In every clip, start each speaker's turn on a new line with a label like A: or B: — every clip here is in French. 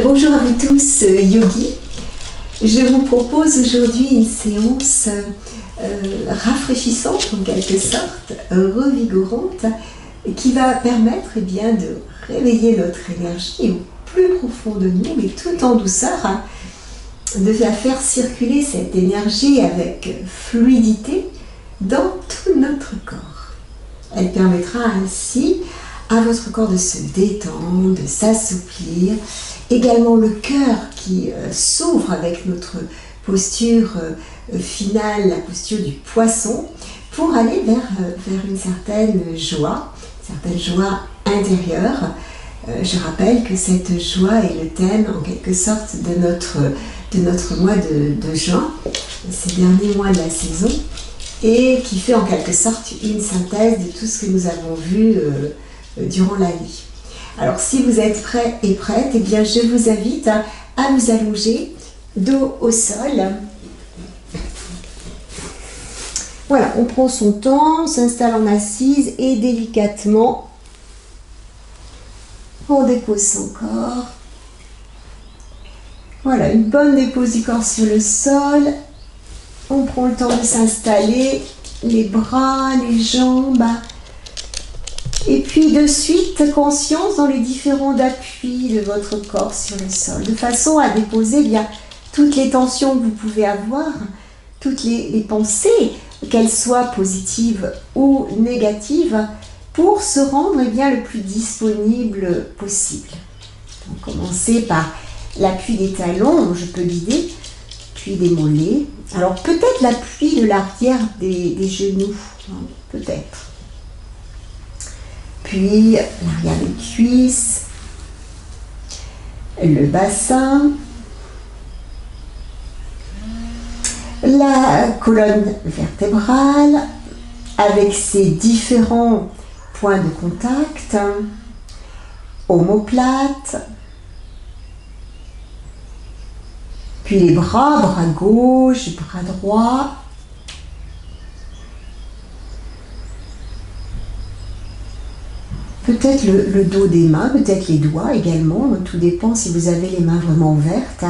A: Bonjour à vous tous, yogis. Je vous propose aujourd'hui une séance rafraîchissante en quelque sorte, revigorante, qui va permettre de réveiller notre énergie au plus profond de nous, mais tout en douceur, de faire circuler cette énergie avec fluidité dans tout notre corps. Elle permettra ainsi à votre corps de se détendre, de s'assouplir. Également le cœur qui s'ouvre avec notre posture finale, la posture du poisson, pour aller vers une certaine joie intérieure. Je rappelle que cette joie est le thème en quelque sorte de notre mois de juin, ces derniers mois de la saison, et qui fait en quelque sorte une synthèse de tout ce que nous avons vu durant la nuit. Alors si vous êtes prêts et prêtes, eh bien je vous invite à vous allonger dos au sol. Voilà, on prend son temps, on s'installe en assise et délicatement, on dépose son corps. Voilà, une bonne dépose du corps sur le sol. On prend le temps de s'installer, les bras, les jambes. Et puis de suite, conscience dans les différents appuis de votre corps sur le sol, de façon à déposer toutes les tensions que vous pouvez avoir, toutes les pensées, qu'elles soient positives ou négatives, pour se rendre le plus disponible possible. Donc, commencer par l'appui des talons, je peux guider, puis des mollets. Alors peut-être l'appui de l'arrière des genoux, peut-être. Puis l'arrière des cuisses, le bassin, la colonne vertébrale avec ses différents points de contact, omoplate, puis les bras gauche, bras droit. Peut-être le dos des mains, peut-être les doigts également, tout dépend si vous avez les mains vraiment ouvertes.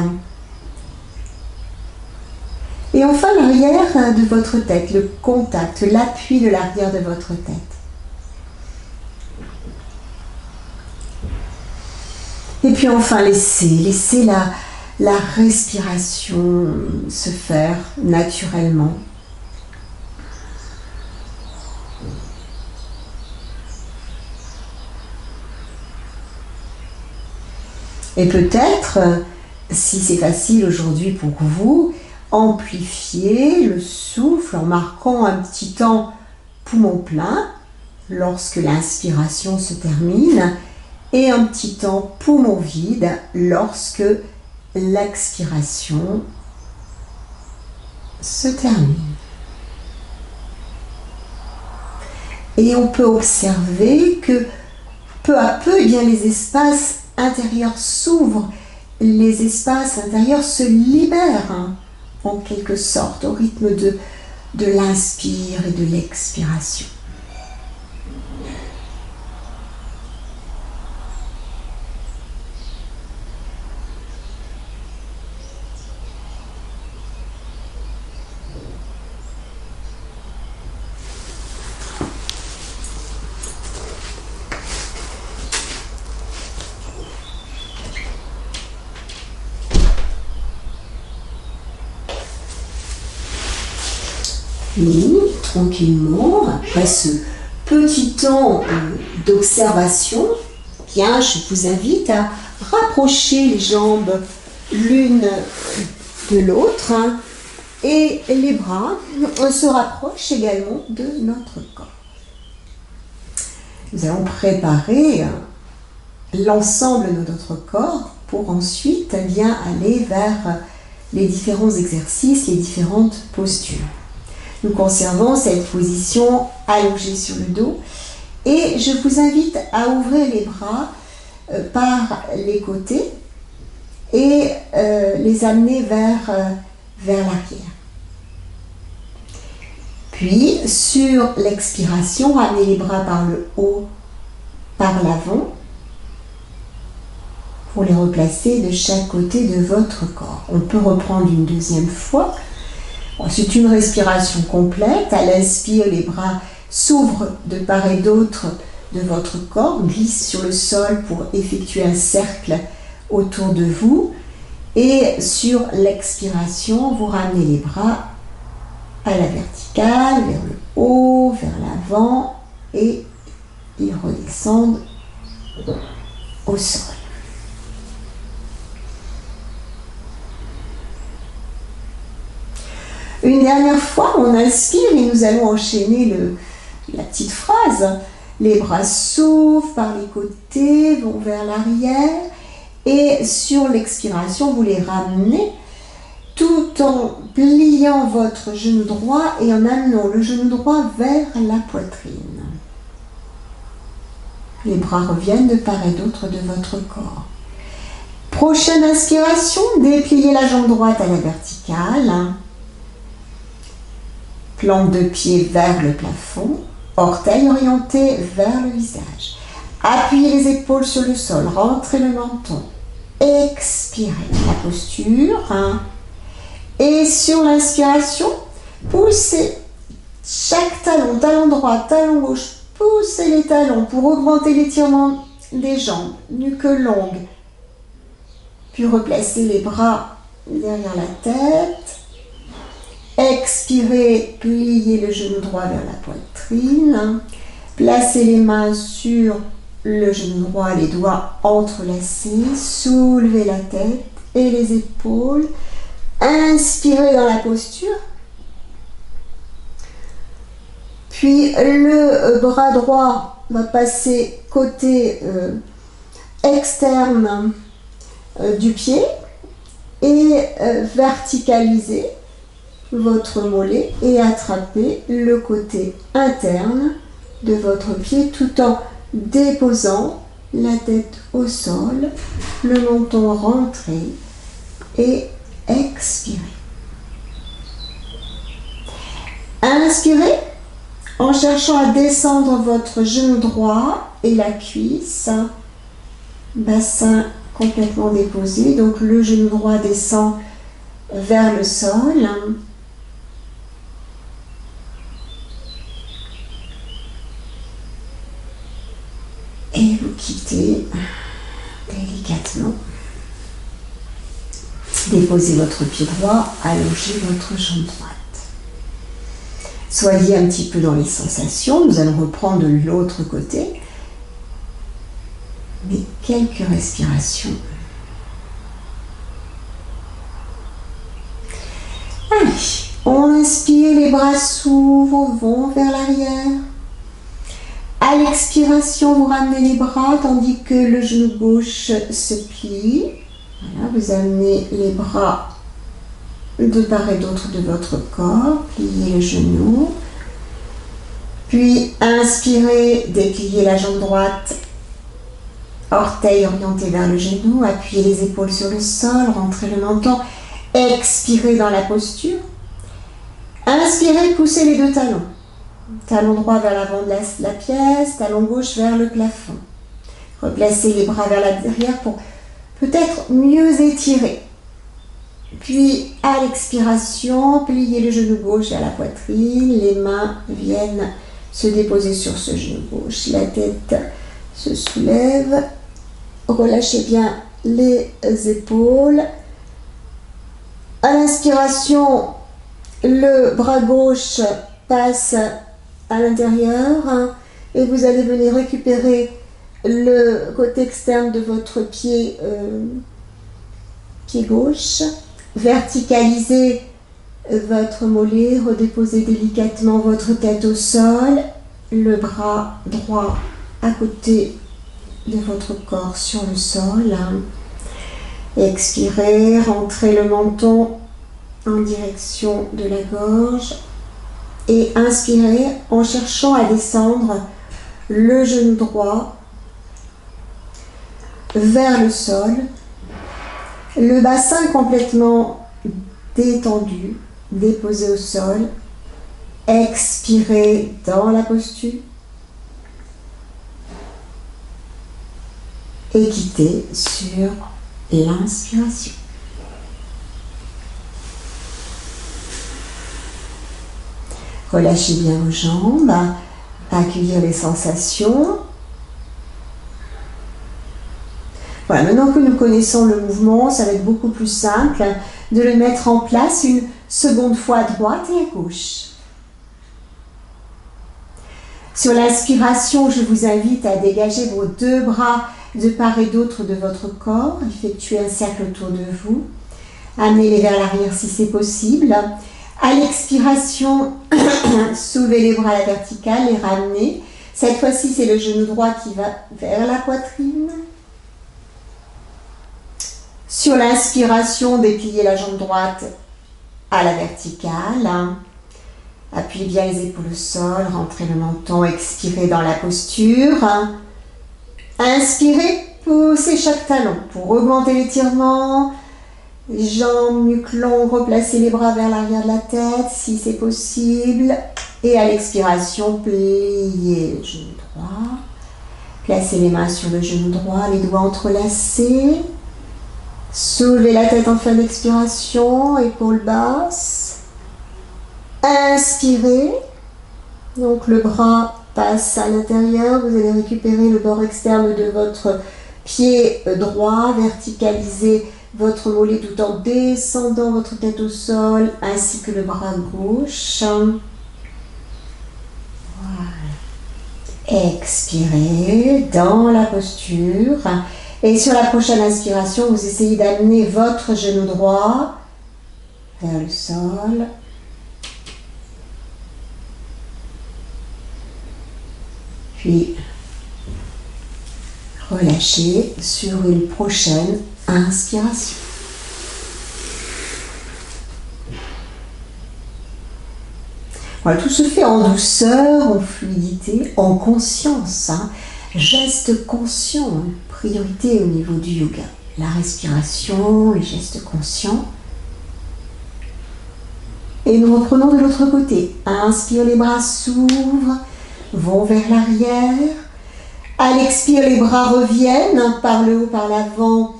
A: Et enfin l'arrière de votre tête, le contact, l'appui de l'arrière de votre tête. Et puis enfin laissez la respiration se faire naturellement. Et peut-être, si c'est facile aujourd'hui pour vous, amplifier le souffle en marquant un petit temps poumon plein lorsque l'inspiration se termine et un petit temps poumon vide lorsque l'expiration se termine. Et on peut observer que peu à peu, les espaces intérieurs s'ouvrent, les espaces intérieurs se libèrent en quelque sorte au rythme de l'inspire et de l'expiration. Puis, tranquillement, après ce petit temps d'observation, je vous invite à rapprocher les jambes l'une de l'autre et les bras se rapprochent également de notre corps. Nous allons préparer l'ensemble de notre corps pour ensuite aller vers les différents exercices, les différentes postures. Nous conservons cette position allongée sur le dos et je vous invite à ouvrir les bras par les côtés et les amener vers l'arrière. Puis, sur l'expiration, ramenez les bras par le haut, par l'avant. pour les replacer de chaque côté de votre corps. On peut reprendre une deuxième fois. Bon, c'est une respiration complète. À l'inspire, les bras s'ouvrent de part et d'autre de votre corps, glissent sur le sol pour effectuer un cercle autour de vous. Et sur l'expiration, vous ramenez les bras à la verticale, vers le haut, vers l'avant, et ils redescendent au sol. Une dernière fois, on inspire et nous allons enchaîner la petite phrase. Les bras s'ouvrent par les côtés, vont vers l'arrière, et sur l'expiration, vous les ramenez tout en pliant votre genou droit et en amenant le genou droit vers la poitrine. Les bras reviennent de part et d'autre de votre corps. Prochaine inspiration, dépliez la jambe droite à la verticale. Plante de pied vers le plafond. Orteils orientés vers le visage. Appuyez les épaules sur le sol. Rentrez le menton. Expirez la posture. Et sur l'inspiration, poussez chaque talon, talon droit, talon gauche. Poussez les talons pour augmenter l'étirement des jambes, nuque longue. Puis replacez les bras derrière la tête. Expirez, pliez le genou droit vers la poitrine. Placez les mains sur le genou droit, les doigts entrelacés. Soulevez la tête et les épaules. Inspirez dans la posture. Puis le bras droit va passer côté externe du pied et verticaliser votre mollet et attraper le côté interne de votre pied tout en déposant la tête au sol, le menton rentré et expirez. Inspirez en cherchant à descendre votre genou droit et la cuisse, bassin complètement déposé, donc le genou droit descend vers le sol. Et vous quittez délicatement. Déposez votre pied droit, allongez votre jambe droite. Soyez un petit peu dans les sensations. Nous allons reprendre de l'autre côté. Mais quelques respirations. Allez, on inspire, les bras s'ouvrent, vont vers l'arrière. À l'expiration, vous ramenez les bras tandis que le genou gauche se plie. Voilà, vous amenez les bras de part et d'autre de votre corps, pliez le genou. Puis inspirez, dépliez la jambe droite, orteil orienté vers le genou, appuyez les épaules sur le sol, rentrez le menton. Expirez dans la posture. Inspirez, poussez les deux talons. Talon droit vers l'avant de la pièce, talon gauche vers le plafond. Replacez les bras vers l'arrière pour peut-être mieux étirer. Puis à l'expiration, pliez le genou gauche vers la poitrine, les mains viennent se déposer sur ce genou gauche, la tête se soulève, relâchez bien les épaules. À l'inspiration, le bras gauche passe à l'intérieur et vous allez venir récupérer le côté externe de votre pied gauche. Verticalisez votre mollet, redéposez délicatement votre tête au sol, le bras droit à côté de votre corps sur le sol. Expirez, rentrez le menton en direction de la gorge et inspirez en cherchant à descendre le genou droit vers le sol, le bassin complètement détendu, déposé au sol. Expirez dans la posture et quitter sur l'inspiration. Relâchez bien vos jambes, accueillir les sensations. Voilà, maintenant que nous connaissons le mouvement, ça va être beaucoup plus simple de le mettre en place une seconde fois à droite et à gauche. Sur l'inspiration, je vous invite à dégager vos deux bras de part et d'autre de votre corps, effectuez un cercle autour de vous, amenez-les vers l'arrière si c'est possible. À l'expiration, soulevez les bras à la verticale, les ramenez. Cette fois-ci, c'est le genou droit qui va vers la poitrine. Sur l'inspiration, dépliez la jambe droite à la verticale. Appuyez bien les épaules au sol, rentrez le menton, expirez dans la posture. Inspirez, poussez chaque talon pour augmenter l'étirement. Jambes, nuque longue, replacez les bras vers l'arrière de la tête si c'est possible. Et à l'expiration, pliez le genou droit. Placez les mains sur le genou droit, les doigts entrelacés. Soulevez la tête en fin d'expiration, épaules basses. Inspirez. Donc le bras passe à l'intérieur. Vous allez récupérer le bord externe de votre pied droit. Verticalisez votre mollet tout en descendant votre tête au sol, ainsi que le bras gauche. Voilà. Expirez dans la posture. Et sur la prochaine inspiration, vous essayez d'amener votre genou droit vers le sol. Puis, relâchez sur une prochaine inspiration. Voilà, tout se fait en douceur, en fluidité, en conscience. Geste conscient, priorité au niveau du yoga. La respiration, les gestes conscients. Et nous reprenons de l'autre côté. Inspire, les bras s'ouvrent, vont vers l'arrière. À l'expire, les bras reviennent par le haut, par l'avant.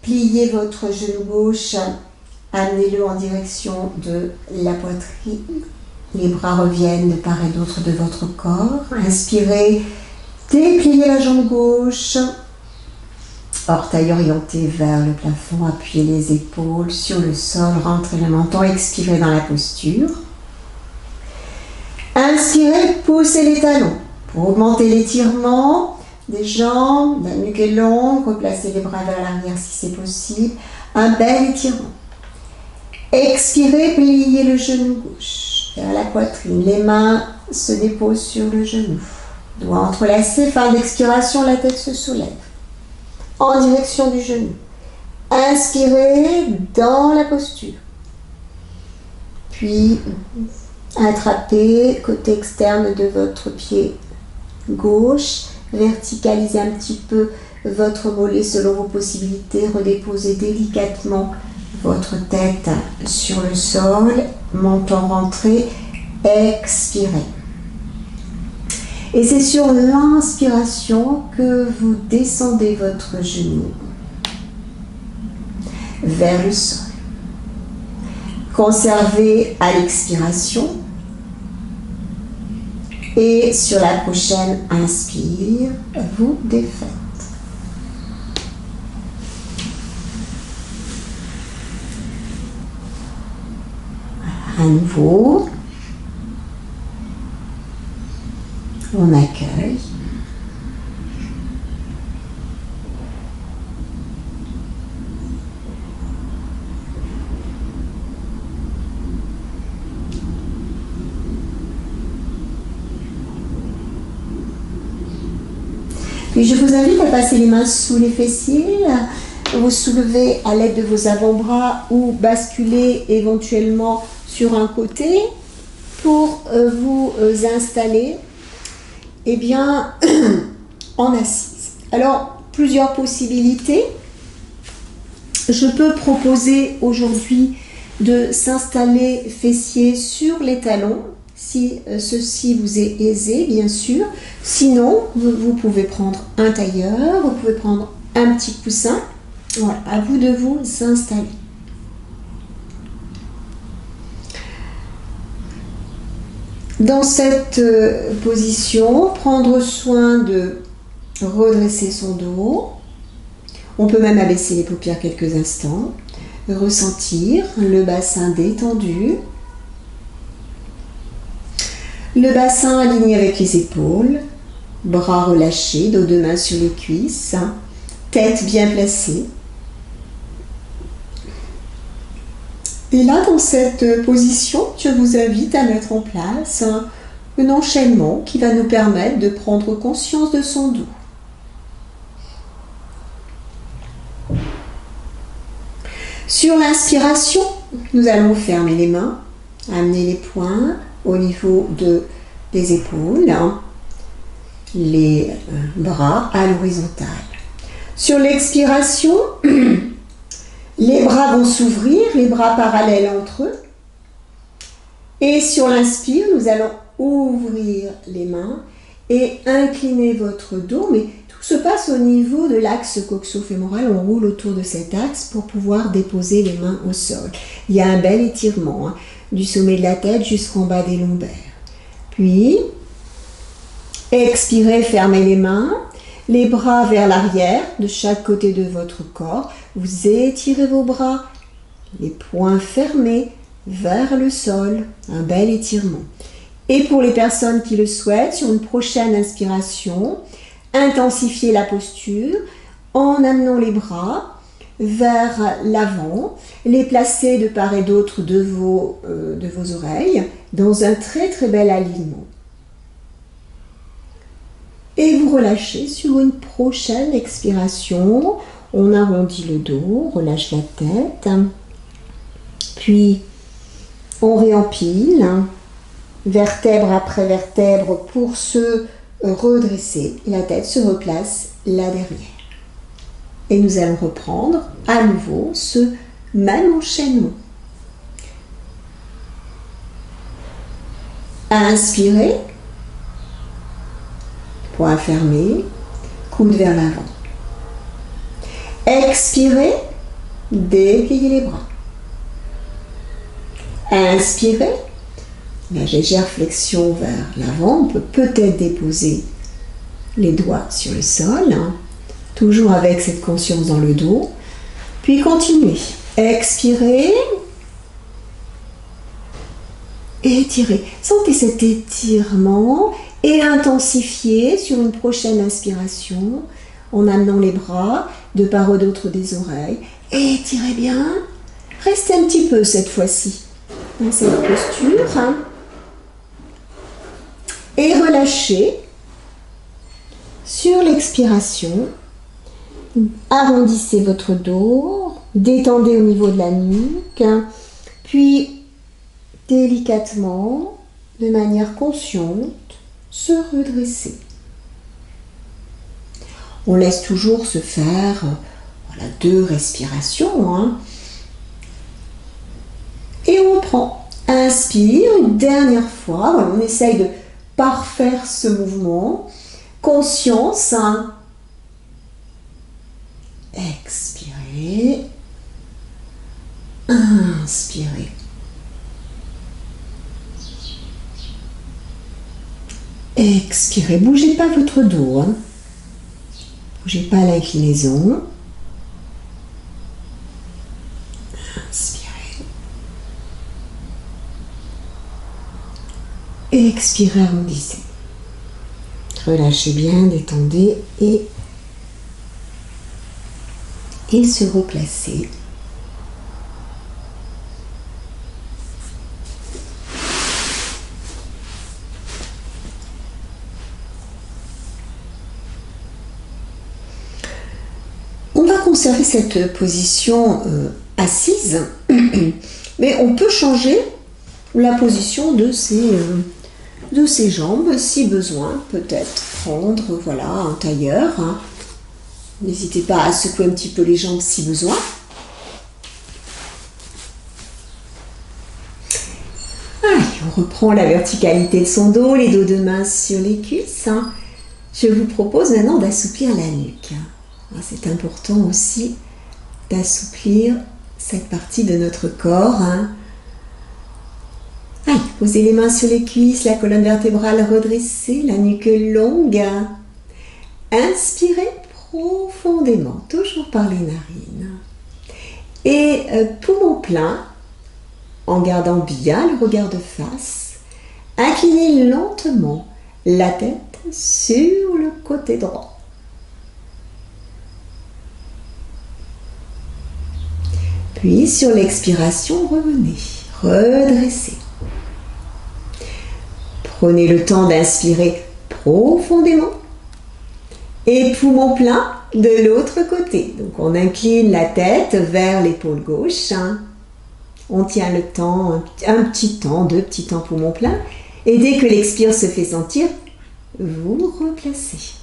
A: Pliez votre genou gauche, amenez-le en direction de la poitrine. Les bras reviennent de part et d'autre de votre corps. Inspirez, dépliez la jambe gauche. Orteil orienté vers le plafond, appuyez les épaules sur le sol, rentrez le menton, expirez dans la posture. Inspirez, poussez les talons pour augmenter l'étirement des jambes, la nuque est longue, replacez les bras vers l'arrière si c'est possible. Un bel étirement. Expirez, pliez le genou gauche vers la poitrine. Les mains se déposent sur le genou. Doigts entrelacés, fin d'expiration, la tête se soulève en direction du genou. Inspirez dans la posture. Puis, attrapez côté externe de votre pied gauche. Verticalisez un petit peu votre mollet selon vos possibilités. Redéposez délicatement votre tête sur le sol. Menton rentré. Expirez. Et c'est sur l'inspiration que vous descendez votre genou vers le sol. Conservez à l'expiration. Et sur la prochaine inspire, vous défaites. Voilà, à nouveau. On accueille. Puis je vous invite à passer les mains sous les fessiers, vous soulevez à l'aide de vos avant-bras ou basculer éventuellement sur un côté pour vous installer bien, en assise. Alors, plusieurs possibilités. Je peux proposer aujourd'hui de s'installer fessiers sur les talons, si ceci vous est aisé, bien sûr. Sinon, vous pouvez prendre un tailleur, vous pouvez prendre un petit coussin. Voilà, à vous de vous installer. Dans cette position, prendre soin de redresser son dos. On peut même abaisser les paupières quelques instants. Ressentir le bassin détendu. Le bassin aligné avec les épaules. Bras relâchés, dos de main sur les cuisses. Tête bien placée. Et là, dans cette position, je vous invite à mettre en place un enchaînement qui va nous permettre de prendre conscience de son dos. Sur l'inspiration, nous allons fermer les mains, amener les poings au niveau des épaules, les bras à l'horizontale. Sur l'expiration, les bras vont s'ouvrir, les bras parallèles entre eux. Et sur l'inspire, nous allons ouvrir les mains et incliner votre dos. Mais tout se passe au niveau de l'axe coxo-fémoral. On roule autour de cet axe pour pouvoir déposer les mains au sol. Il y a un bel étirement du sommet de la tête jusqu'en bas des lombaires. Puis, expirez, fermez les mains. Les bras vers l'arrière, de chaque côté de votre corps. Vous étirez vos bras, les poings fermés vers le sol. Un bel étirement. Et pour les personnes qui le souhaitent, sur une prochaine inspiration, intensifiez la posture en amenant les bras vers l'avant, les placer de part et d'autre de vos oreilles dans un très très bel alignement. Et vous relâchez sur une prochaine expiration. On arrondit le dos, on relâche la tête. Puis, on réempile, vertèbre après vertèbre pour se redresser. La tête se replace là derrière. Et nous allons reprendre à nouveau ce même enchaînement. Inspirez. Poings fermés, coude vers l'avant. Expirez, dépliez les bras. Inspirez, la légère flexion vers l'avant. On peut peut-être déposer les doigts sur le sol, toujours avec cette conscience dans le dos. Puis continuez. Expirez. Étirez. Sentez cet étirement. Et intensifier sur une prochaine inspiration en amenant les bras de part et d'autre des oreilles. Étirez bien. Restez un petit peu cette fois-ci dans cette posture. Et relâchez sur l'expiration. Arrondissez votre dos. Détendez au niveau de la nuque. Puis, délicatement, de manière consciente, se redresser. On laisse toujours se faire 2 respirations. Et on reprend. Inspire une dernière fois. Voilà, on essaye de parfaire ce mouvement. Conscience. Expirez. Inspirez. Expirez, bougez pas votre dos, bougez pas l'inclinaison. Inspirez. Expirez, arrondissez. Relâchez bien, détendez et se replacez. Conserver cette position assise, mais on peut changer la position de ses jambes si besoin, peut-être prendre un tailleur. N'hésitez pas à secouer un petit peu les jambes si besoin. Allez, on reprend la verticalité de son dos, les dos de main sur les cuisses. Je vous propose maintenant d'assouplir la nuque. C'est important aussi d'assouplir cette partie de notre corps. Allez, posez les mains sur les cuisses, la colonne vertébrale redressée, la nuque longue. Inspirez profondément, toujours par les narines. Et poumon plein, en gardant bien le regard de face, inclinez lentement la tête sur le côté droit. Puis sur l'expiration, revenez, redressez. Prenez le temps d'inspirer profondément et poumon plein de l'autre côté. Donc on incline la tête vers l'épaule gauche. On tient le temps, un petit temps, 2 petits temps poumon plein. Et dès que l'expire se fait sentir, vous replacez.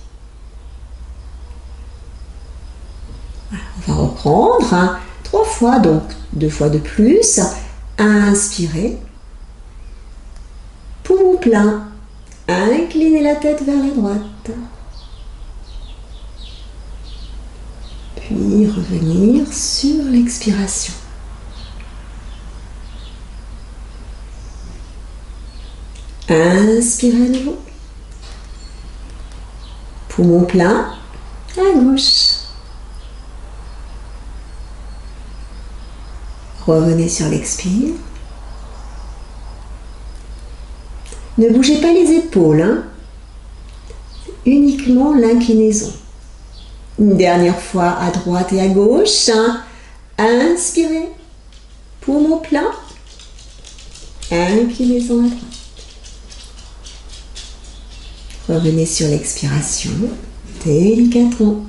A: Voilà, on va reprendre 3 fois, donc 2 fois de plus. Inspirez. Poumon plein. Inclinez la tête vers la droite. Puis revenir sur l'expiration. Inspirez à nouveau. Poumon plein à gauche. Revenez sur l'expire. Ne bougez pas les épaules, uniquement l'inclinaison. Une dernière fois à droite et à gauche. Inspirez. Poumon plein. Inclinaison à droite. Revenez sur l'expiration, délicatement.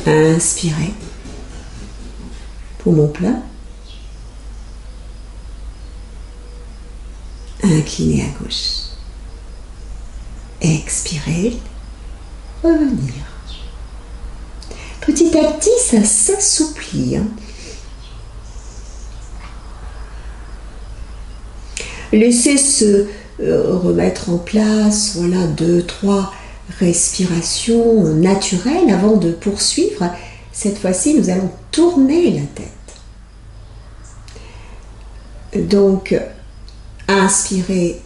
A: Inspirez. Poumon plein. Inclinez à gauche. Expirez. Revenir. Petit à petit, ça s'assouplit. Laissez se remettre en place, voilà, 2-3 respirations naturelles avant de poursuivre. Cette fois-ci, nous allons tourner la tête. Donc, inspirez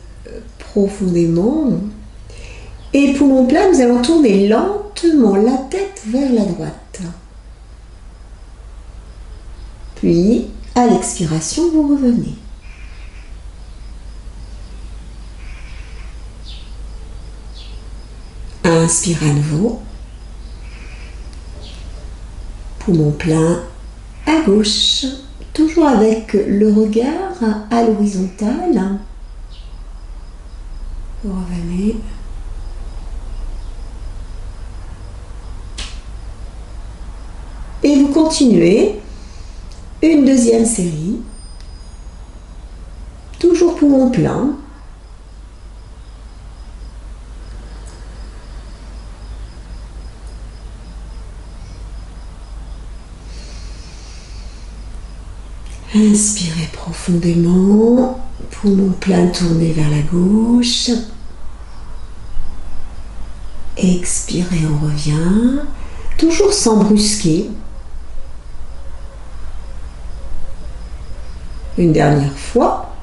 A: profondément. Et poumon plein, nous allons tourner lentement la tête vers la droite. Puis, à l'expiration, vous revenez. Inspirez à nouveau. Poumon plein à gauche. Toujours avec le regard à l'horizontale. Revenez. Et vous continuez une deuxième série. Toujours poumon plein. Inspirez profondément, poumon plein tourné vers la gauche. Expirez, on revient, toujours sans brusquer. Une dernière fois.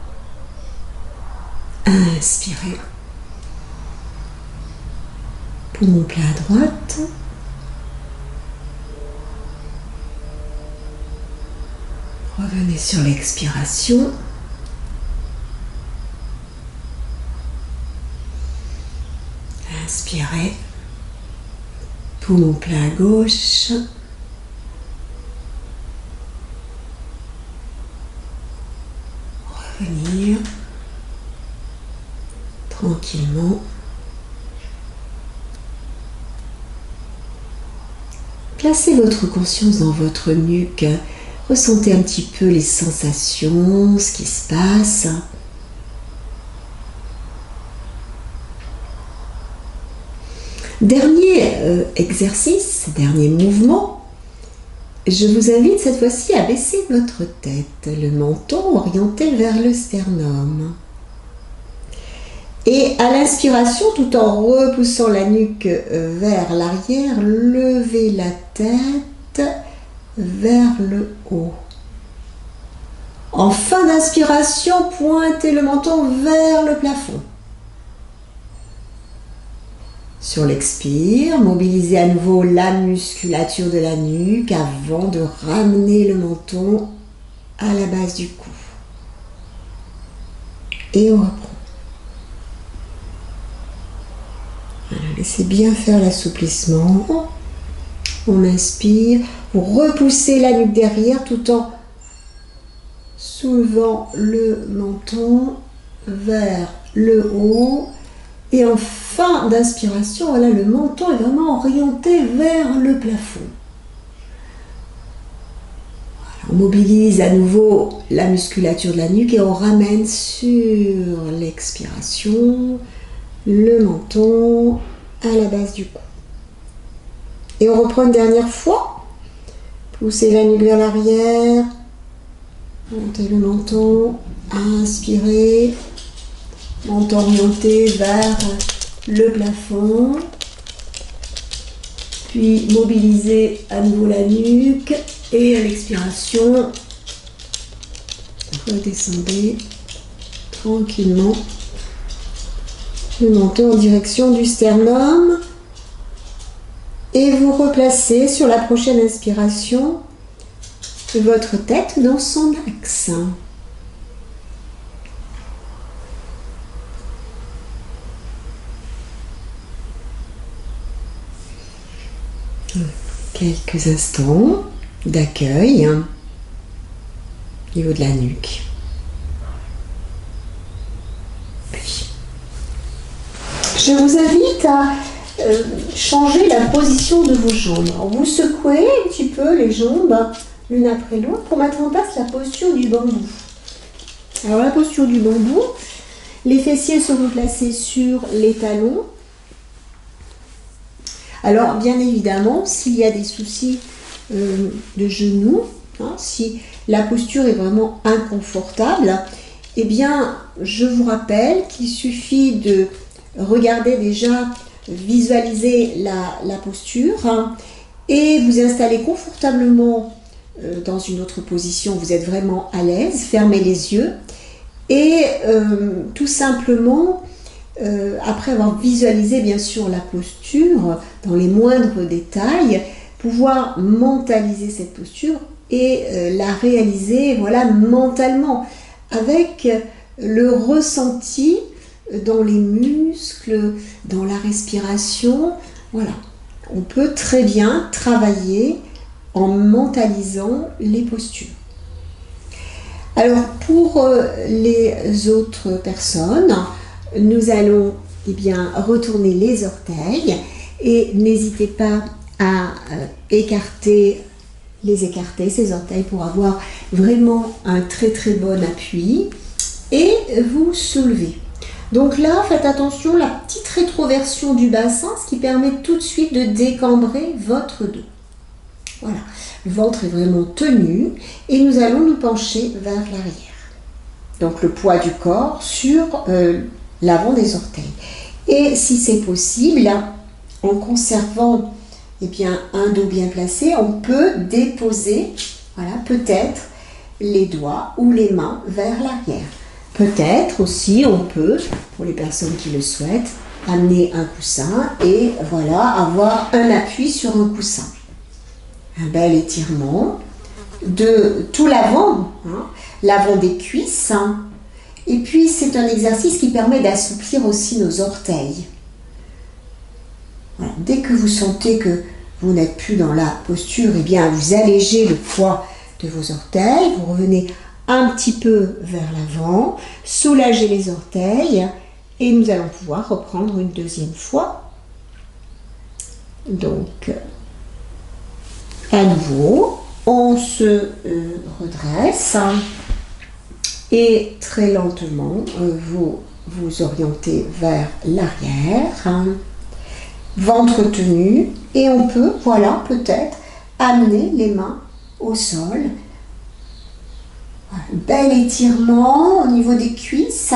A: Inspirez. Poumon plein à droite. Revenez sur l'expiration. Inspirez. Poumon plein à gauche. Revenir. Tranquillement. Placez votre conscience dans votre nuque. Ressentez un petit peu les sensations, ce qui se passe. Dernier exercice, dernier mouvement. Je vous invite cette fois-ci à baisser votre tête, le menton orienté vers le sternum. Et à l'inspiration, tout en repoussant la nuque vers l'arrière, levez la tête vers le haut. En fin d'inspiration, pointez le menton vers le plafond. Sur l'expire, mobilisez à nouveau la musculature de la nuque avant de ramener le menton à la base du cou. Et on reprend. Voilà, laissez bien faire l'assouplissement. On inspire, vous repoussez la nuque derrière tout en soulevant le menton vers le haut. Et en fin d'inspiration, voilà, le menton est vraiment orienté vers le plafond. Voilà, on mobilise à nouveau la musculature de la nuque et on ramène sur l'expiration le menton à la base du cou. Et on reprend une dernière fois. Poussez la nuque vers l'arrière. Montez le menton. Inspirez. Menton orienté vers le plafond. Puis mobilisez à nouveau la nuque. Et à l'expiration, redescendez tranquillement le menton en direction du sternum. Et vous replacez sur la prochaine inspiration votre tête dans son axe. Quelques instants d'accueil au niveau de la nuque. Puis, je vous invite à changer la position de vos jambes. Alors, vous secouez un petit peu les jambes l'une après l'autre pour mettre en place la posture du bambou. Alors la posture du bambou, les fessiers seront placés sur les talons. Alors bien évidemment, s'il y a des soucis de genoux, hein, si la posture est vraiment inconfortable, eh bien je vous rappelle qu'il suffit de regarder déjà, visualiser la posture, hein, et vous installer confortablement dans une autre position, vous êtes vraiment à l'aise, fermez les yeux et tout simplement, après avoir visualisé bien sûr la posture dans les moindres détails, pouvoir mentaliser cette posture et la réaliser, voilà, mentalement, avec le ressenti dans les muscles, dans la respiration. Voilà, on peut très bien travailler en mentalisant les postures. Alors pour les autres personnes, nous allons retourner les orteils et n'hésitez pas à écarter ces orteils pour avoir vraiment un très très bon appui et vous soulevez. Donc là, faites attention, la petite rétroversion du bassin, ce qui permet tout de suite de décambrer votre dos. Voilà, le ventre est vraiment tenu et nous allons nous pencher vers l'arrière. Donc le poids du corps sur l'avant des orteils. Et si c'est possible, en conservant un dos bien placé, on peut déposer, voilà, peut-être les doigts ou les mains vers l'arrière. Peut-être aussi, on peut, pour les personnes qui le souhaitent, amener un coussin et voilà, avoir un appui sur un coussin. Un bel étirement de tout l'avant, hein, l'avant des cuisses. Hein. Et puis, c'est un exercice qui permet d'assouplir aussi nos orteils. Voilà. Dès que vous sentez que vous n'êtes plus dans la posture, eh bien, vous allégez le poids de vos orteils, vous revenez un petit peu vers l'avant, soulagez les orteils et nous allons pouvoir reprendre une deuxième fois. Donc, à nouveau, on se redresse et très lentement, vous vous orientez vers l'arrière, ventre tenu, et on peut, voilà, peut-être amener les mains au sol. Voilà, bel étirement au niveau des cuisses.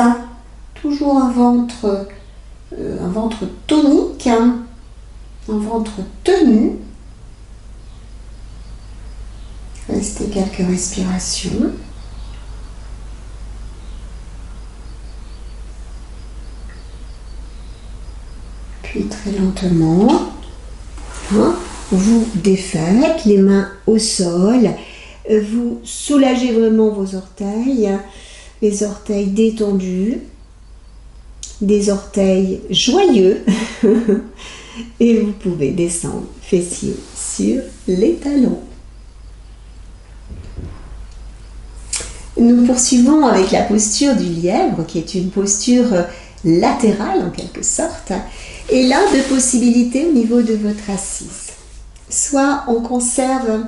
A: Toujours un ventre tonique, hein, un ventre tenu. Restez quelques respirations. Puis très lentement, hein, vous défaites, les mains au sol. Vous soulagez vraiment vos orteils, les orteils détendus, des orteils joyeux. Et vous pouvez descendre fessiers sur les talons. Nous poursuivons avec la posture du lièvre, qui est une posture latérale en quelque sorte. Et là, deux possibilités au niveau de votre assise. Soit on conserve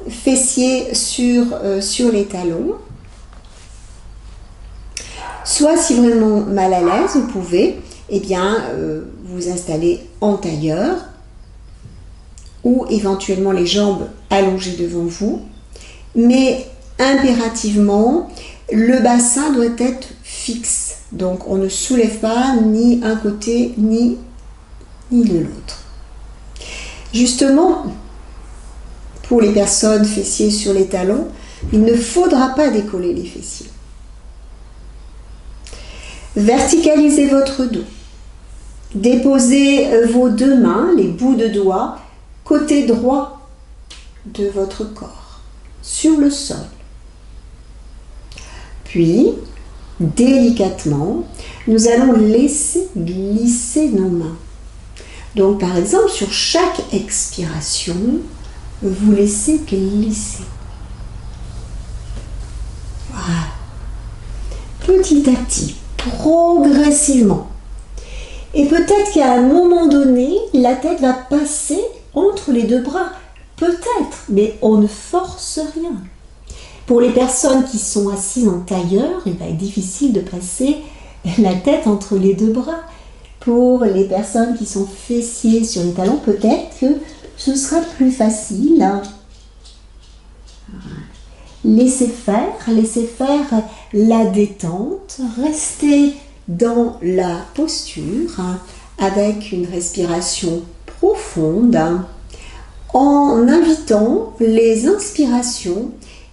A: fessiers sur les talons, soit si vraiment mal à l'aise, vous pouvez vous installer en tailleur ou éventuellement les jambes allongées devant vous, mais impérativement, le bassin doit être fixe. Donc, on ne soulève pas ni un côté ni de l'autre. Justement, pour les personnes fessiers sur les talons, il ne faudra pas décoller les fessiers. Verticalisez votre dos. Déposez vos deux mains, les bouts de doigts, côté droit de votre corps, sur le sol. Puis, délicatement, nous allons laisser glisser nos mains. Donc, par exemple, sur chaque expiration, vous laissez glisser. Voilà. Petit à petit, progressivement. Et peut-être qu'à un moment donné, la tête va passer entre les deux bras. Peut-être, mais on ne force rien. Pour les personnes qui sont assises en tailleur, il va être difficile de passer la tête entre les deux bras. Pour les personnes qui sont fessiers sur les talons, peut-être que ce sera plus facile. Laissez faire la détente. Restez dans la posture avec une respiration profonde en invitant les inspirations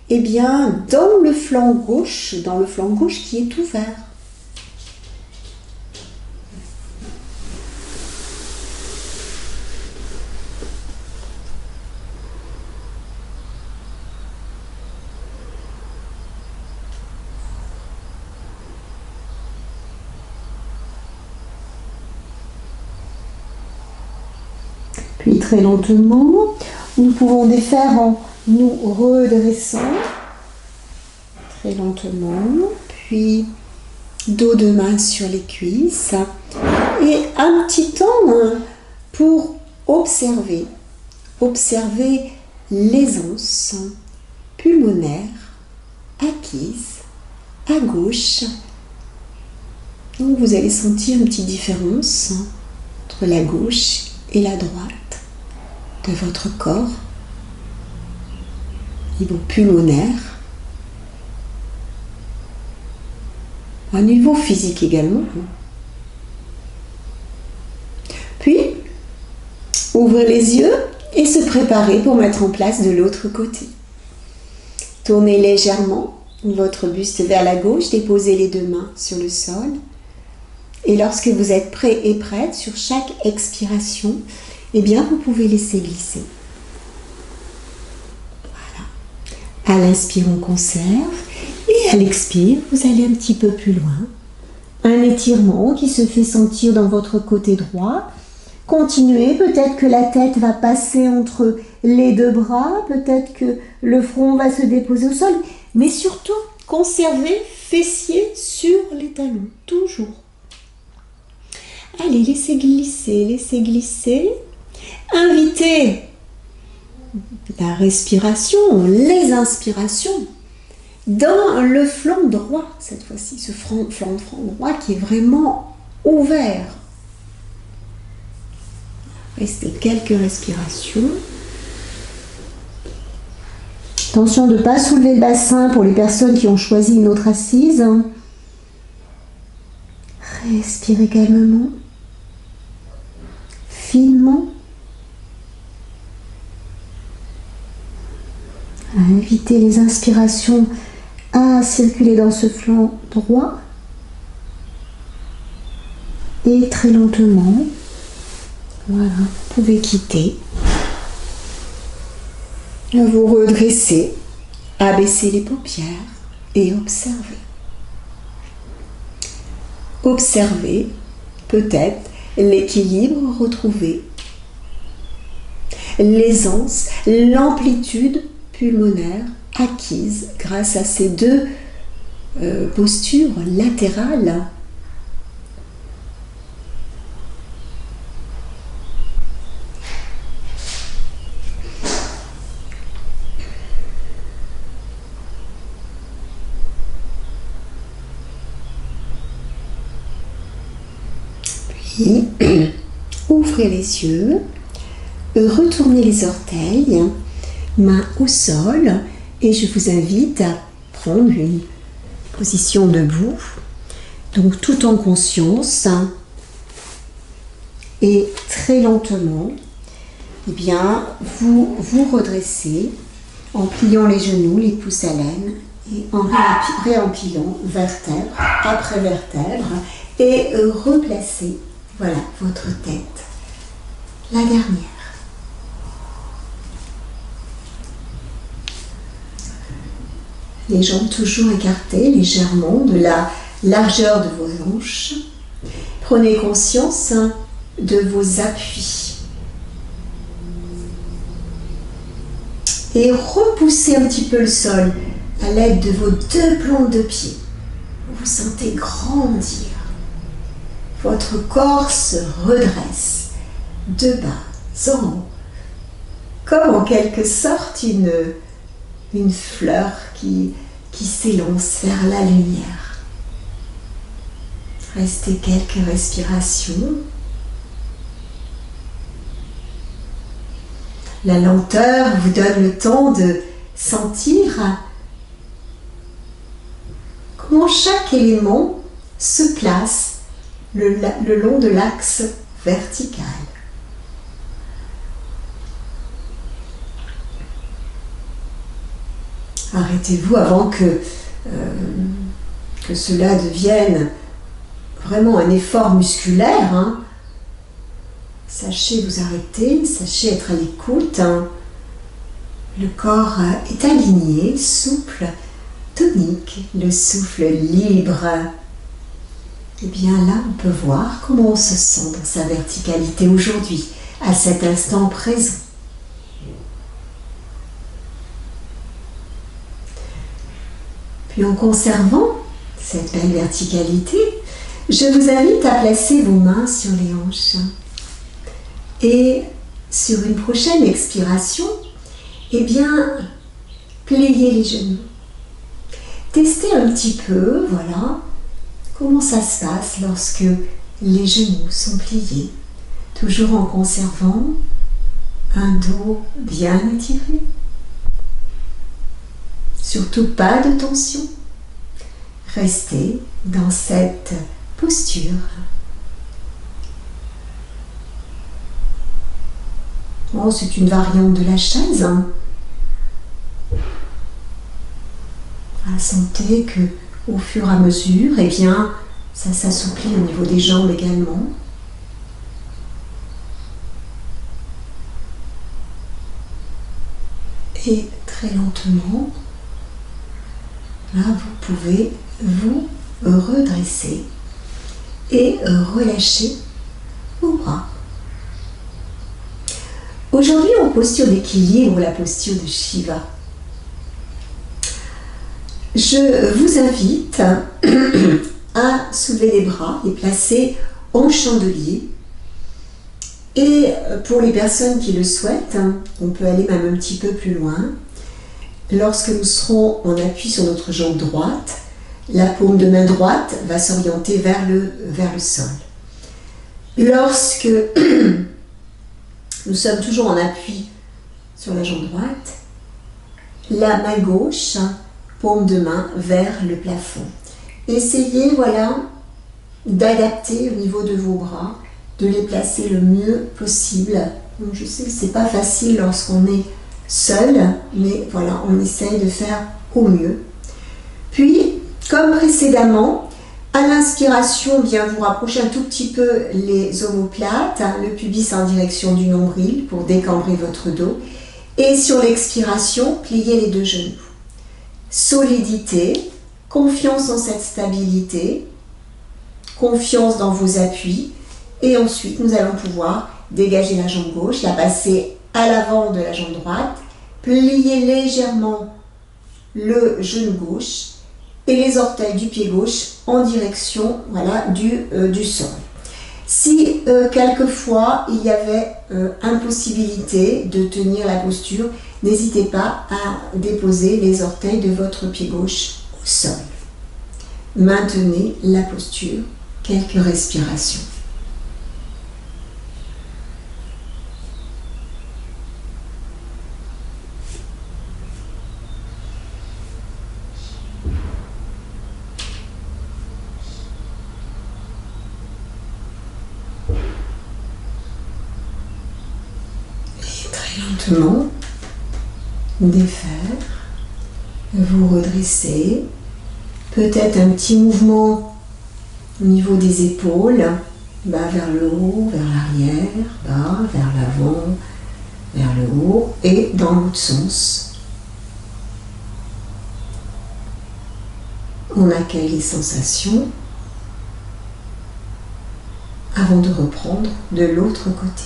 A: dans le flanc gauche qui est ouvert. Puis très lentement, nous pouvons défaire en nous redressant. Très lentement. Puis dos de main sur les cuisses. Et un petit temps pour observer l'aisance pulmonaire acquise à gauche. Donc vous allez sentir une petite différence entre la gauche et la droite de votre corps, niveau pulmonaire, à niveau physique également. Puis, ouvrez les yeux et se préparer pour mettre en place de l'autre côté. Tournez légèrement votre buste vers la gauche, déposez les deux mains sur le sol. Et lorsque vous êtes prêt et prête, sur chaque expiration, vous pouvez laisser glisser. Voilà. À l'inspire, on conserve. Et à l'expire, vous allez un petit peu plus loin. Un étirement qui se fait sentir dans votre côté droit. Continuez. Peut-être que la tête va passer entre les deux bras. Peut-être que le front va se déposer au sol. Mais surtout, conservez fessiers sur les talons. Toujours. Allez, laissez glisser, laissez glisser. Invitez la respiration, les inspirations dans le flanc droit, cette fois-ci, ce flanc droit qui est vraiment ouvert. Restez quelques respirations. Attention de ne pas soulever le bassin pour les personnes qui ont choisi une autre assise. Respirez calmement, finement. Invitez les inspirations à circuler dans ce flanc droit. Et très lentement, voilà, vous pouvez quitter. Vous redressez, abaissez les paupières et observez. Observez peut-être l'équilibre retrouvé, l'aisance, l'amplitude pulmonaire acquise grâce à ces deux postures latérales. Puis, ouvrez les yeux, retournez les orteils, mains au sol, et je vous invite à prendre une position debout, donc tout en conscience, et très lentement, eh bien, vous vous redressez en pliant les genoux, les pouces à l'aine, et en réempilant vertèbre après vertèbre, et replacez, voilà, votre tête, la dernière. Les jambes toujours écartées légèrement de la largeur de vos hanches. Prenez conscience de vos appuis. Et repoussez un petit peu le sol à l'aide de vos deux plantes de pied. Vous sentez grandir. Votre corps se redresse de bas en haut, comme en quelque sorte une fleur qui s'élance vers la lumière. Restez quelques respirations. La lenteur vous donne le temps de sentir comment chaque élément se place le long de l'axe vertical. Arrêtez-vous avant que cela devienne vraiment un effort musculaire. Hein. Sachez vous arrêter, sachez être à l'écoute. Hein. Le corps est aligné, souple, tonique, le souffle libre. Et bien là, on peut voir comment on se sent dans sa verticalité aujourd'hui, à cet instant présent. Puis en conservant cette belle verticalité, je vous invite à placer vos mains sur les hanches. Et sur une prochaine expiration, eh bien, pliez les genoux. Testez un petit peu, voilà, comment ça se passe lorsque les genoux sont pliés, toujours en conservant un dos bien étiré. Surtout pas de tension. Restez dans cette posture. Oh, c'est une variante de la chaise. Hein. Sentez que au fur et à mesure, eh bien, ça s'assouplit au niveau des jambes également. Et très lentement, là, vous pouvez vous redresser et relâcher vos bras. Aujourd'hui, en posture d'équilibre, la posture de Shiva, je vous invite à soulever les bras, les placer en chandelier. Et pour les personnes qui le souhaitent, on peut aller même un petit peu plus loin. Lorsque nous serons en appui sur notre jambe droite, la paume de main droite va s'orienter vers le sol. Lorsque nous sommes toujours en appui sur la jambe droite, la main gauche, paume de main vers le plafond. Essayez, voilà, d'adapter au niveau de vos bras, de les placer le mieux possible. Donc, je sais que c'est pas facile lorsqu'on est seul, mais voilà, on essaye de faire au mieux. Puis, comme précédemment, à l'inspiration, bien vous rapprochez un tout petit peu les omoplates, le pubis en direction du nombril pour décambrer votre dos. Et sur l'expiration, pliez les deux genoux. Solidité, confiance en cette stabilité, confiance dans vos appuis. Et ensuite, nous allons pouvoir dégager la jambe gauche, la passer à l'avant de la jambe droite, plier légèrement le genou gauche et les orteils du pied gauche en direction, voilà, du sol. Si quelquefois il y avait impossibilité de tenir la posture, n'hésitez pas à déposer les orteils de votre pied gauche au sol. Maintenez la posture, quelques respirations. Lentement, défaire, vous redresser, peut-être un petit mouvement au niveau des épaules, bas vers le haut, vers l'arrière, bas vers l'avant, vers le haut et dans l'autre sens. On accueille les sensations avant de reprendre de l'autre côté.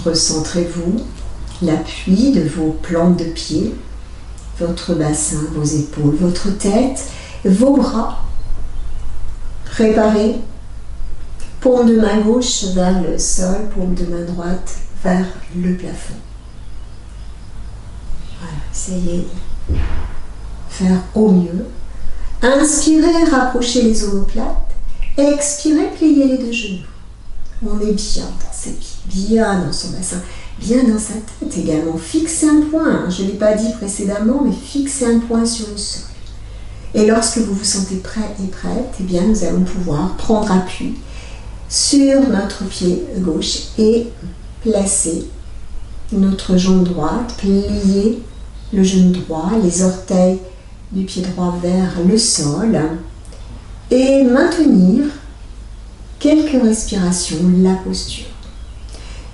A: Recentrez-vous l'appui de vos plantes de pied, votre bassin, vos épaules, votre tête, vos bras. Préparez. Paume de main gauche vers le sol, paume de main droite vers le plafond. Voilà, essayez de faire au mieux. Inspirez, rapprochez les omoplates. Expirez, pliez les deux genoux. On est bien dans ses pieds, bien dans son bassin, bien dans sa tête également. Fixez un point, je ne l'ai pas dit précédemment, mais fixez un point sur le sol. Et lorsque vous vous sentez prêt et prête, eh bien nous allons pouvoir prendre appui sur notre pied gauche et placer notre jambe droite, plier le genou droit, les orteils du pied droit vers le sol et maintenir quelques respirations, la posture.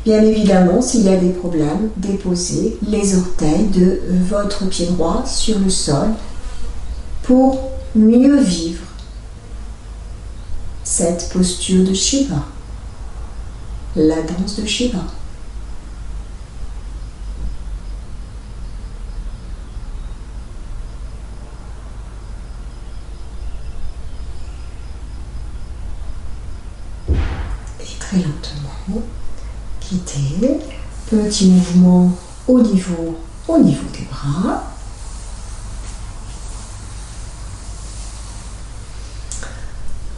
A: Bien évidemment, s'il y a des problèmes, déposez les orteils de votre pied droit sur le sol pour mieux vivre cette posture de Shiva, la danse de Shiva. Très lentement, quittez, petit mouvement au niveau des bras.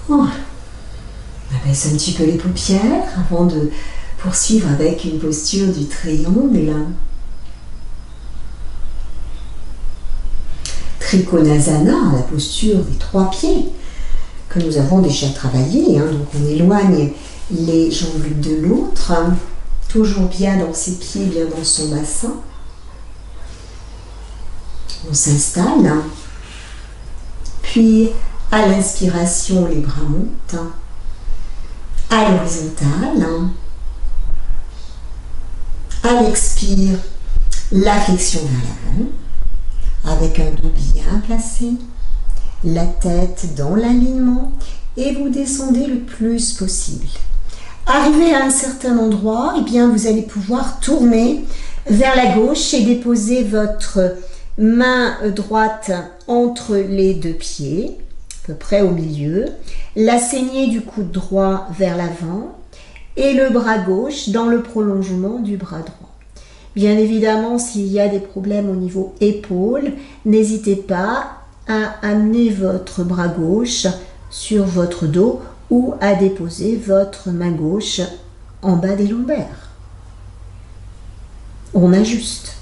A: On abaisse un petit peu les paupières avant de poursuivre avec une posture du triangle. Trikonasana, la posture des trois pieds que nous avons déjà travaillé. Donc on éloigne les jambes l'une de l'autre, toujours bien dans ses pieds, bien dans son bassin. On s'installe, puis à l'inspiration, les bras montent, à l'horizontale, à l'expire, la flexion vers l'avant, avec un dos bien placé, la tête dans l'alignement, et vous descendez le plus possible. Arrivé à un certain endroit, eh bien, vous allez pouvoir tourner vers la gauche et déposer votre main droite entre les deux pieds, à peu près au milieu, la saignée du coude droit vers l'avant et le bras gauche dans le prolongement du bras droit. Bien évidemment, s'il y a des problèmes au niveau épaules, n'hésitez pas à amener votre bras gauche sur votre dos ou à déposer votre main gauche en bas des lombaires. On ajuste.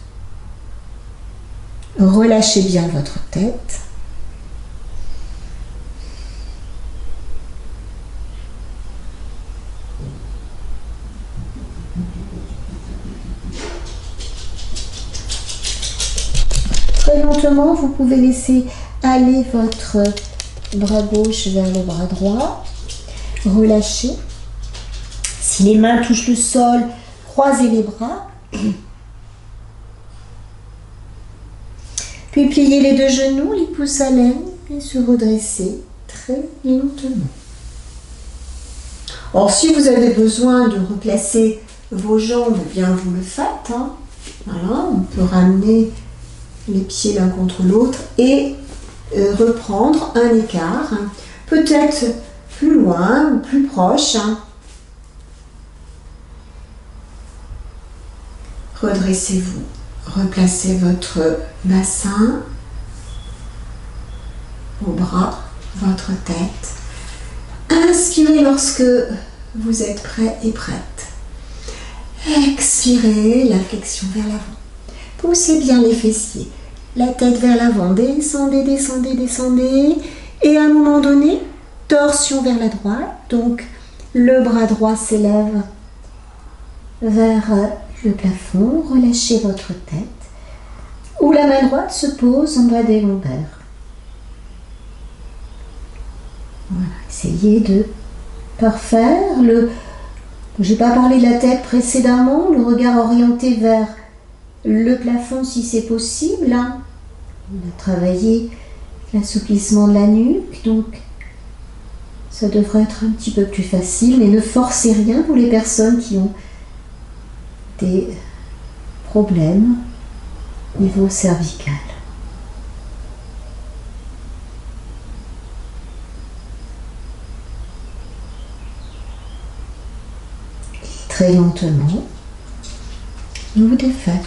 A: Relâchez bien votre tête. lentement, vous pouvez laisser aller votre bras gauche vers le bras droit. Relâchez. Si les mains touchent le sol, croisez les bras. Puis pliez les deux genoux, les pouces à l'aine et se redresser très lentement. Or, si vous avez besoin de replacer vos jambes, eh bien vous le faites. Hein. Voilà, on peut ramener les pieds l'un contre l'autre et reprendre un écart, hein. Peut-être plus loin ou plus proche. Hein. Redressez-vous, replacez votre bassin, vos bras, votre tête. Inspirez lorsque vous êtes prêt et prête. Expirez, la flexion vers l'avant. Poussez bien les fessiers, la tête vers l'avant. Descendez, descendez, descendez. Et à un moment donné, torsion vers la droite. Donc, le bras droit s'élève vers le plafond. Relâchez votre tête. Ou la main droite se pose en bas des lombaires. Voilà, essayez de parfaire le... Je n'ai pas parlé de la tête précédemment, le regard orienté vers le plafond si c'est possible. Hein. On a travaillé l'assouplissement de la nuque, donc ça devrait être un petit peu plus facile, mais ne forcez rien pour les personnes qui ont des problèmes au niveau cervical. Très lentement, vous défaites.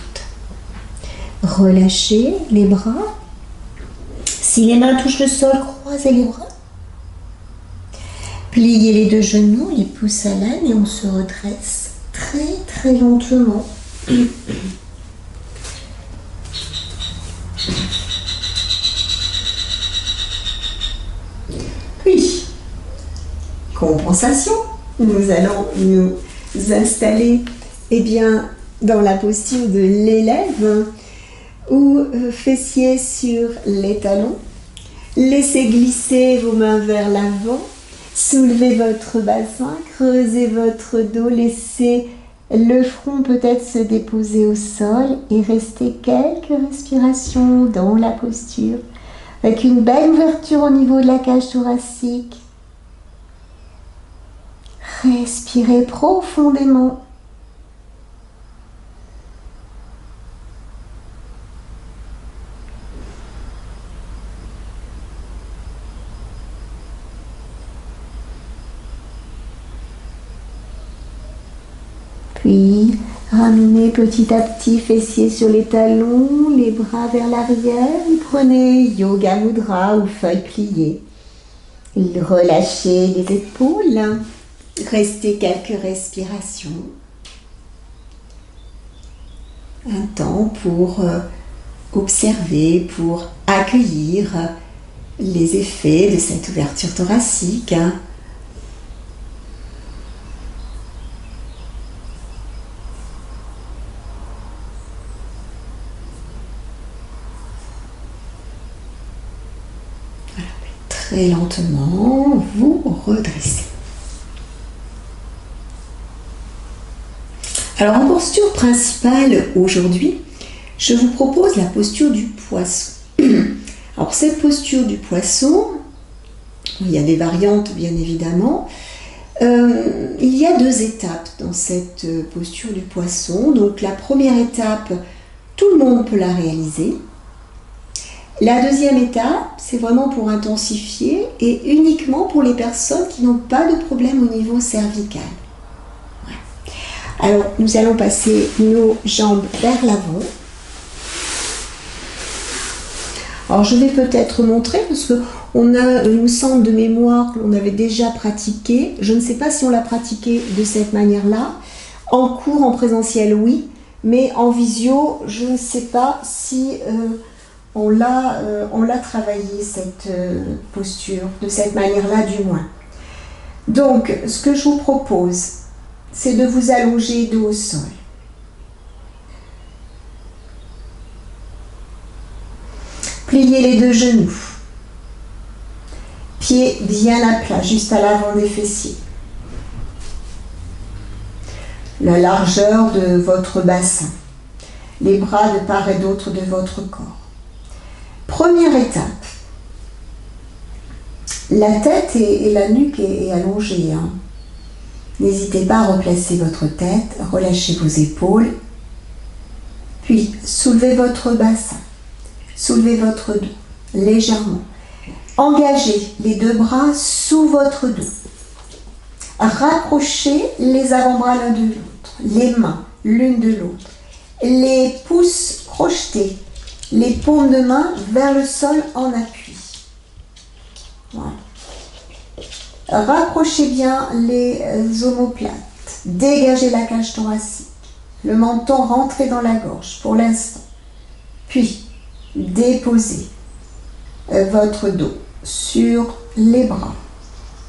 A: Relâchez les bras. Si les mains touchent le sol, croisez les bras. Pliez les deux genoux, les pouces à l'aine et on se redresse très très lentement. Puis, compensation. Nous allons nous installer dans la posture de l'élève ou fessiers sur les talons. Laissez glisser vos mains vers l'avant. Soulevez votre bassin, creusez votre dos, laissez le front peut-être se déposer au sol et restez quelques respirations dans la posture avec une belle ouverture au niveau de la cage thoracique. Respirez profondément. Puis, ramenez petit à petit fessiers sur les talons, les bras vers l'arrière. Et prenez Yoga Mudra ou feuille pliée. Relâchez les épaules. Restez quelques respirations. Un temps pour observer, pour accueillir les effets de cette ouverture thoracique. Voilà. Très lentement, vous redressez. Alors en posture principale aujourd'hui, je vous propose la posture du poisson. Alors cette posture du poisson, il y a des variantes bien évidemment. Il y a deux étapes dans cette posture du poisson. Donc la première étape, tout le monde peut la réaliser. La deuxième étape, c'est vraiment pour intensifier et uniquement pour les personnes qui n'ont pas de problème au niveau cervical. Alors, nous allons passer nos jambes vers l'avant. Alors, je vais peut-être montrer parce que il me semble de mémoire que l'on avait déjà pratiqué. Je ne sais pas si on l'a pratiqué de cette manière-là. En cours, en présentiel, oui. Mais en visio, je ne sais pas si on l'a travaillé, cette posture, de cette manière-là du moins. Donc, ce que je vous propose, c'est de vous allonger dos au sol. pliez les deux genoux. Pieds bien à plat, juste à l'avant des fessiers. La largeur de votre bassin. Les bras de part et d'autre de votre corps. Première étape. La tête et la nuque est allongée. Hein. N'hésitez pas à replacer votre tête, relâchez vos épaules. Puis, soulevez votre bassin. Soulevez votre dos, légèrement. Engagez les deux bras sous votre dos. Rapprochez les avant-bras l'un de l'autre, les mains l'une de l'autre. Les pouces crochetés, les paumes de main vers le sol en appui. Voilà. Rapprochez bien les omoplates. Dégagez la cage thoracique. Le menton rentré dans la gorge pour l'instant. Puis, déposez votre dos sur les bras.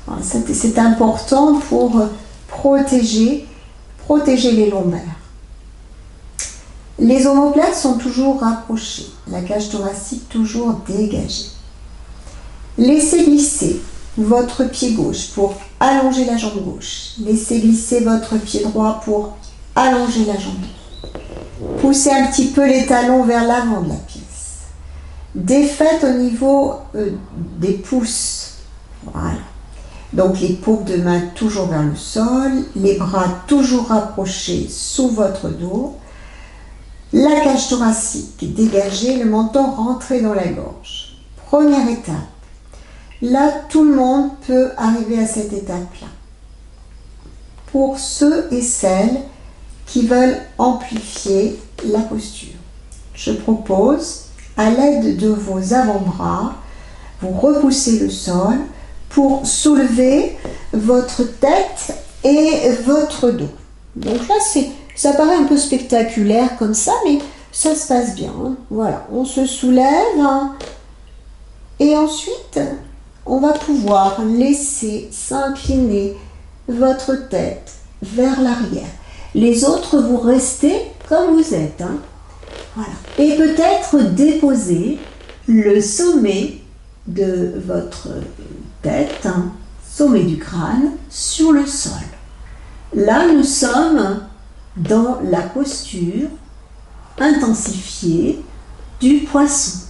A: Voilà, c'est important pour protéger les lombaires. Les omoplates sont toujours rapprochées, la cage thoracique toujours dégagée. Laissez glisser votre pied gauche pour allonger la jambe gauche. Laissez glisser votre pied droit pour allonger la jambe. Poussez un petit peu les talons vers l'avant de la pièce. Défaites au niveau des pouces. Voilà. Donc les paumes de main toujours vers le sol, les bras toujours rapprochés sous votre dos. La cage thoracique dégagée, le menton rentré dans la gorge. Première étape. Là, tout le monde peut arriver à cette étape-là. Pour ceux et celles qui veulent amplifier la posture, je propose, à l'aide de vos avant-bras, vous repoussez le sol pour soulever votre tête et votre dos. Donc là, ça paraît un peu spectaculaire comme ça, mais ça se passe bien. Hein. Voilà, on se soulève hein, et ensuite, on va pouvoir laisser s'incliner votre tête vers l'arrière. Les autres, vous restez comme vous êtes. Hein. Voilà. Et peut-être déposer le sommet de votre tête, hein, sommet du crâne, sur le sol. Là, nous sommes dans la posture intensifiée du poisson.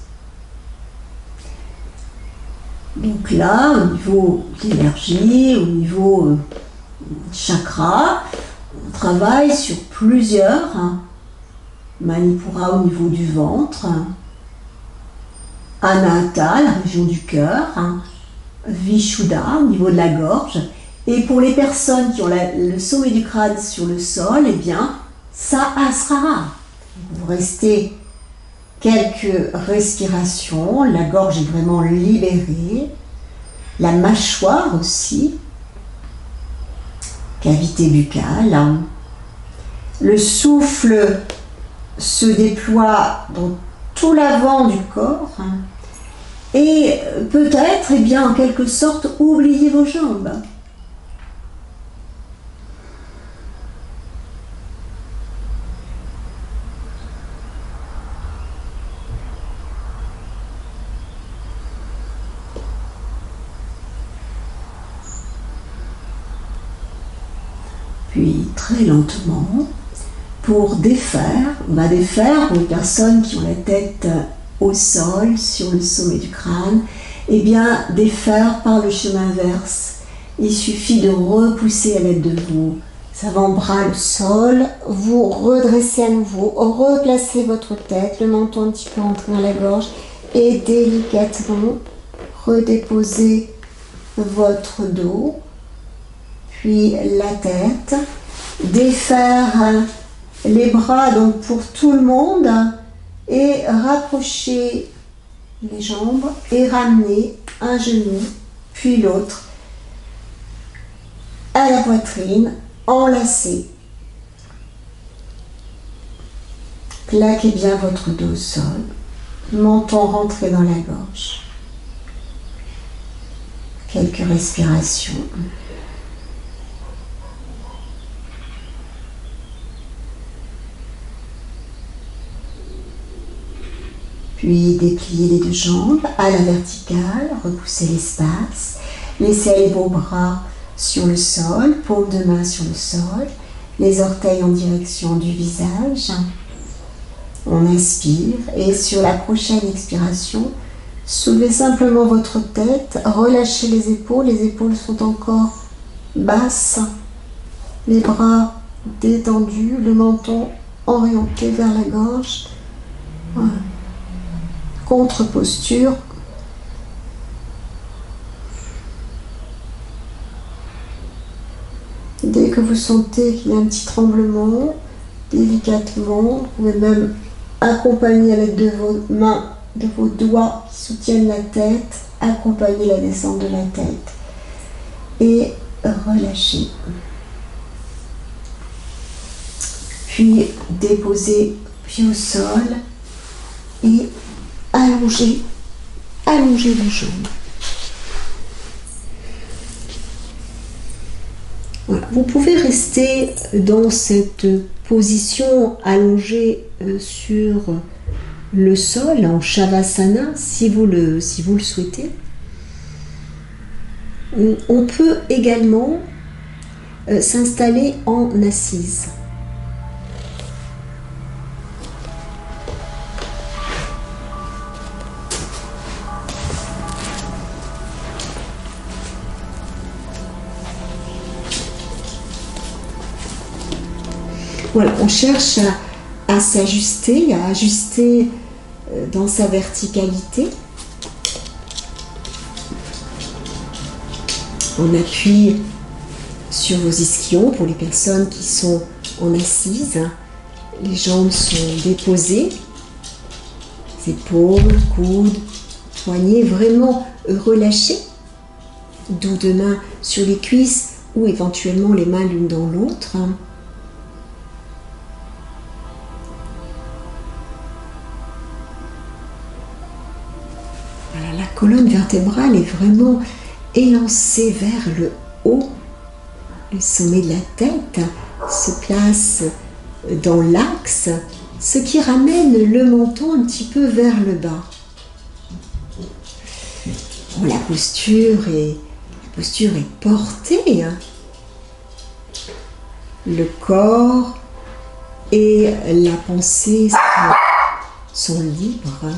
A: Donc là, au niveau de l'énergie, au niveau chakra, on travaille sur plusieurs. Hein, Manipura au niveau du ventre, Anahata, la région du cœur, hein, Vishuddha au niveau de la gorge. Et pour les personnes qui ont le sommet du crâne sur le sol, eh bien, Sahasrara. Vous restez quelques respirations, la gorge est vraiment libérée, la mâchoire aussi, cavité buccale. Hein. Le souffle se déploie dans tout l'avant du corps hein, et peut-être, eh bien, en quelque sorte, oubliez vos jambes. Puis, très lentement, pour défaire, on va défaire pour les personnes qui ont la tête au sol, sur le sommet du crâne, eh bien, défaire par le chemin inverse. Il suffit de repousser à l'aide de vos avant-bras le sol, vous redressez à nouveau, replacez votre tête, le menton un petit peu rentré dans la gorge et délicatement redéposez votre dos, puis la tête, défaire les bras donc pour tout le monde et rapprocher les jambes et ramener un genou puis l'autre à la poitrine, enlacé. Plaquez bien votre dos au sol, menton rentré dans la gorge. Quelques respirations. Puis Puis dépliez les deux jambes à la verticale, repoussez l'espace, laissez aller vos bras sur le sol, paume de main sur le sol, les orteils en direction du visage. On inspire et sur la prochaine expiration, soulevez simplement votre tête, relâchez les épaules sont encore basses, les bras détendus, le menton orienté vers la gorge. Voilà. Contre-posture. Dès que vous sentez qu'il y a un petit tremblement, délicatement, vous pouvez même accompagner avec de vos mains, de vos doigts qui soutiennent la tête, accompagner la descente de la tête et relâcher. Puis déposer pied au sol et allonger vos jambes. Voilà. Vous pouvez rester dans cette position allongée sur le sol en Shavasana si vous le souhaitez. On peut également s'installer en assise. Voilà, on cherche à s'ajuster, à ajuster dans sa verticalité. On appuie sur vos ischions pour les personnes qui sont en assise. Les jambes sont déposées, épaules, coudes, poignets vraiment relâchés. Dos de main sur les cuisses ou éventuellement les mains l'une dans l'autre. La colonne vertébrale est vraiment élancée vers le haut. Le sommet de la tête se place dans l'axe, ce qui ramène le menton un petit peu vers le bas. Bon, la posture est portée. Le corps et la pensée sont libres.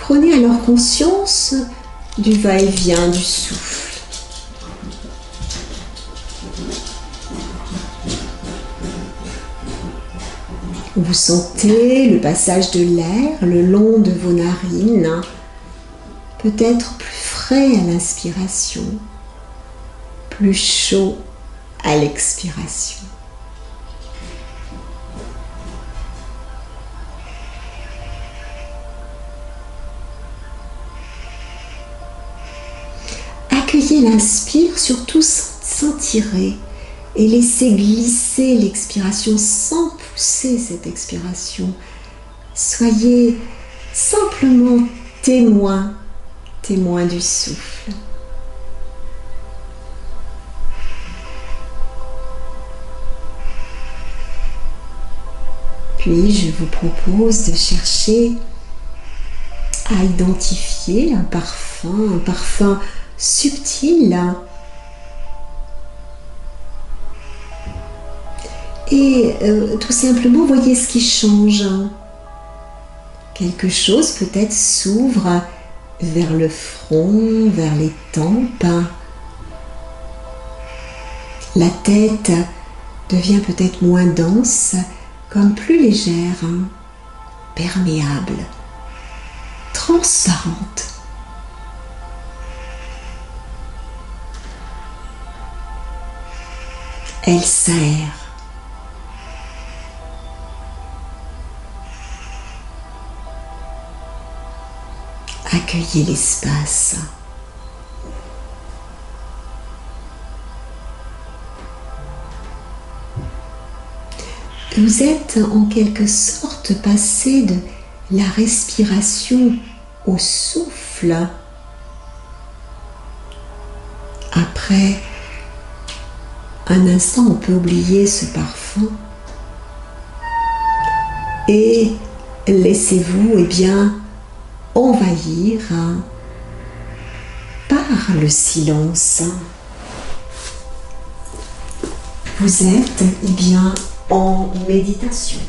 A: Prenez alors conscience du va-et-vient du souffle. Vous sentez le passage de l'air le long de vos narines, peut-être plus frais à l'inspiration, plus chaud à l'expiration. Accueillez l'inspire, surtout sans tirer, et laissez glisser l'expiration sans pousser cette expiration. Soyez simplement témoin du souffle. Puis je vous propose de chercher à identifier un parfum subtil et tout simplement voyez ce qui change. Quelque chose peut-être s'ouvre vers le front, vers les tempes. La tête devient peut-être moins dense, comme plus légère, perméable, transparente. Elle s'aère. accueillez l'espace. Vous êtes en quelque sorte passé de la respiration au souffle. Après un instant, on peut oublier ce parfum et laissez-vous envahir par le silence. Vous êtes en méditation.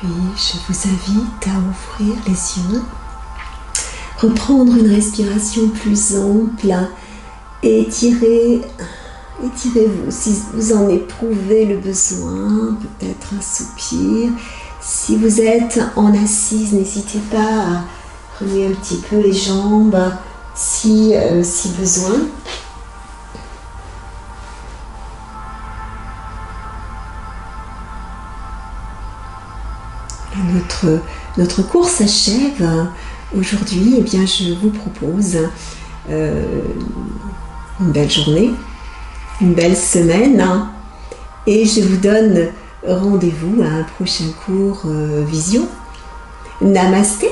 A: Puis, je vous invite à ouvrir les yeux, reprendre une respiration plus ample, étirez-vous si vous en éprouvez le besoin, peut-être un soupir. Si vous êtes en assise, n'hésitez pas à remuer un petit peu les jambes si besoin. Notre cours s'achève. Aujourd'hui, je vous propose une belle journée, une belle semaine, et je vous donne rendez-vous à un prochain cours visio. Namasté.